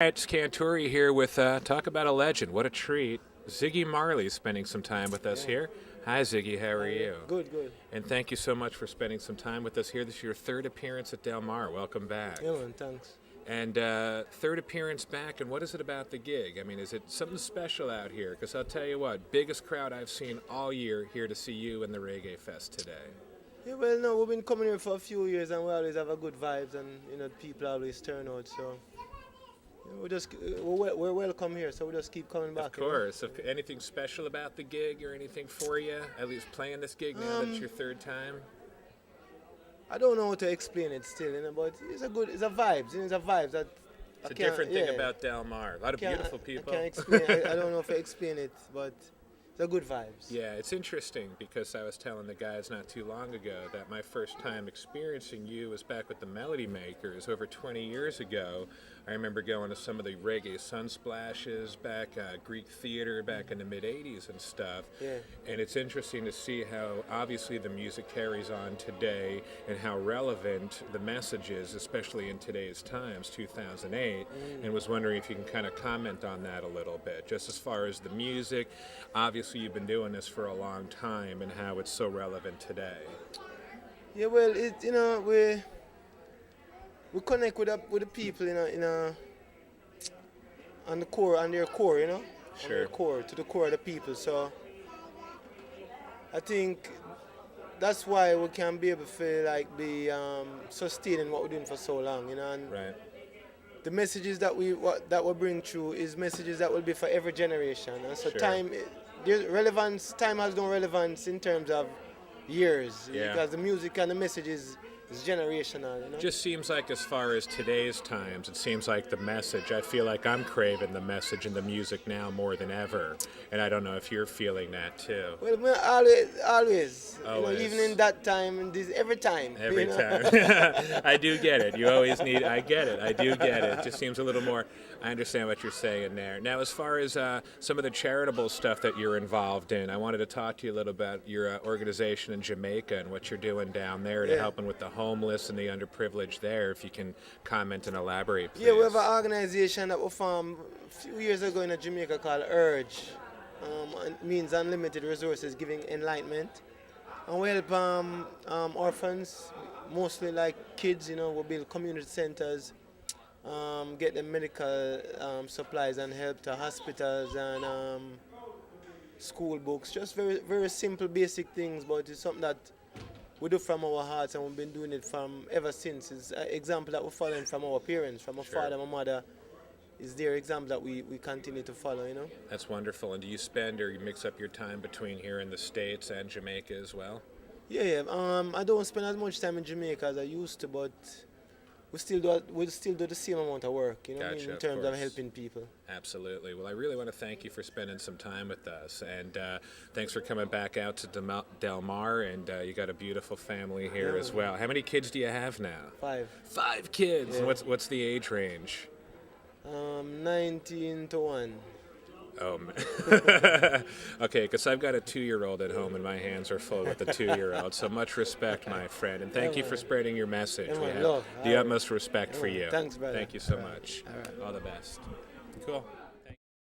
It's Cantore here with Talk About a Legend. What a treat. Ziggy Marley spending some time with us here. Hi, Ziggy. How are you? Good, good. And thank you so much for spending some time with us here. This is your third appearance at Del Mar. Welcome back. Yeah, man, thanks. And third appearance back, and what is it about the gig? I mean, is it something special out here? Because I'll tell you what, biggest crowd I've seen all year here to see you in the Reggae Fest today. Yeah, well, no, we've been coming here for a few years and we always have a good vibes and, people always turn out, so we're welcome here, so we just keep coming back. Of course. If anything special about the gig or anything for you, at least playing this gig now that it's your third time? I don't know how to explain it still, but it's a vibes. It's a vibes that it's a different thing about Del Mar. A lot of beautiful people. I can't explain. I don't know if I explain it, but it's a good vibes. Yeah, it's interesting because I was telling the guys not too long ago that my first time experiencing you was back with the Melody Makers over 20 years ago. I remember going to some of the reggae sunsplashes back Greek theater back in the mid-'80s and stuff. Yeah. And it's interesting to see how obviously the music carries on today and how relevant the message is, especially in today's times, 2008. And was wondering if you can kind of comment on that a little bit, just as far as the music. Obviously, you've been doing this for a long time and how it's so relevant today. Yeah, well, we connect with the people on their core, Sure. on their core, to the core of the people. So I think that's why we can be able to be sustaining what we're doing for so long, and Right. the messages that we bring through is messages that will be for every generation. And so Sure. time has no relevance in terms of years, Yeah. because the music and the message is generational. Just seems like as far as today's times, it seems like the message, I feel like I'm craving the message and the music now more than ever. And I don't know if you're feeling that too. Well, always. Always. Even in that time, every time. Every time. I do get it. You always need, I get it. I do get it. It just seems a little more, I understand what you're saying there. Now, as far as some of the charitable stuff that you're involved in, I wanted to talk to you a little about your organization in Jamaica and what you're doing down there to helping with the homeless and the underprivileged there. If you can comment and elaborate, please. Yeah, we have an organization that we formed a few years ago in Jamaica called URGE. It means Unlimited Resources Giving Enlightenment. And we help orphans, mostly like kids, we build community centers, get them medical supplies and help to hospitals and school books. Just very, very simple, basic things, but it's something that we do from our hearts, and we've been doing it from ever since. It's an example that we're following from our parents, from our father, my mother. Is their example that we continue to follow, That's wonderful. And do you spend or you mix up your time between here in the States and Jamaica as well? Yeah. I don't spend as much time in Jamaica as I used to, but we still do the same amount of work, Gotcha, in terms of course. helping people. Absolutely. Well, I really want to thank you for spending some time with us, and thanks for coming back out to Del Mar, and you got a beautiful family here as well. How many kids do you have now? 5. 5 kids. Yeah. And what's the age range? 19 to 1. Oh, man. Okay, because I've got a 2-year-old at home and my hands are full with a 2-year-old. So much respect, my friend. And thank you for spreading your message. We have love. the utmost respect for you. Thanks, brother. Thank you so much. All right. All the best. Cool.